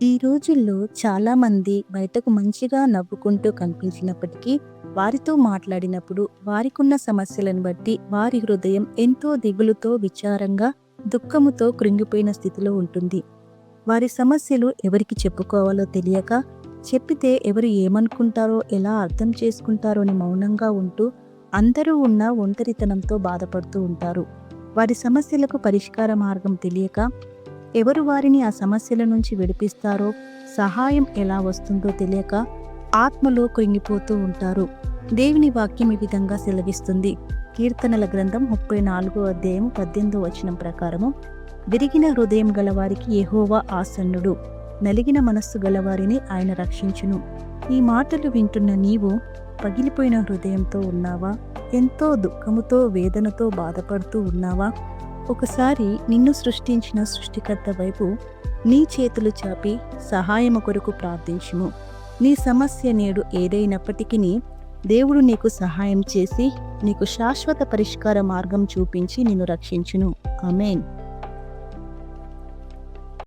ఈ రోజుల్లో చాలామంది బయటకు మంచిగా నవ్వుకుంటూ కనిపించినప్పటికీ, వారితో మాట్లాడినప్పుడు వారికున్న సమస్యలను బట్టి వారి హృదయం ఎంతో దిగులుతో, విచారంగా, దుఃఖముతో కృంగిపోయిన స్థితిలో ఉంటుంది. వారి సమస్యలు ఎవరికి చెప్పుకోవాలో తెలియక, చెప్పితే ఎవరు ఏమనుకుంటారో, ఎలా అర్థం చేసుకుంటారో అని మౌనంగా ఉంటూ, అందరూ ఉన్న ఒంటరితనంతో బాధపడుతూ ఉంటారు. వారి సమస్యలకు పరిష్కార మార్గం తెలియక, ఎవరు వారిని ఆ సమస్యల నుంచి విడిపిస్తారో, సహాయం ఎలా వస్తుందో తెలియక ఆత్మలో కృంగిపోతూ ఉంటారు. దేవుని వాక్యం ఈ విధంగా సెలవిస్తుంది. కీర్తనల గ్రంథం 34వ అధ్యాయం 18వ వచనం ప్రకారము, విరిగిన హృదయం గలవారికి యెహోవా ఆసన్నుడు, నలిగిన మనస్సు గలవారిని ఆయన రక్షించును. ఈ మాటలు వింటున్న నీవు పగిలిపోయిన హృదయంతో ఉన్నావా? ఎంతో దుఃఖముతో, వేదనతో బాధపడుతూ ఉన్నావా? ఒకసారి నిన్ను సృష్టించిన సృష్టికర్త వైపు నీ చేతులు చాపి సహాయము కొరకు ప్రార్థించుము. నీ సమస్య నేడు ఏదైనప్పటికీ దేవుడు నీకు సహాయం చేసి నీకు శాశ్వత పరిష్కార మార్గం చూపించి నిన్ను రక్షించును. ఆమేన్.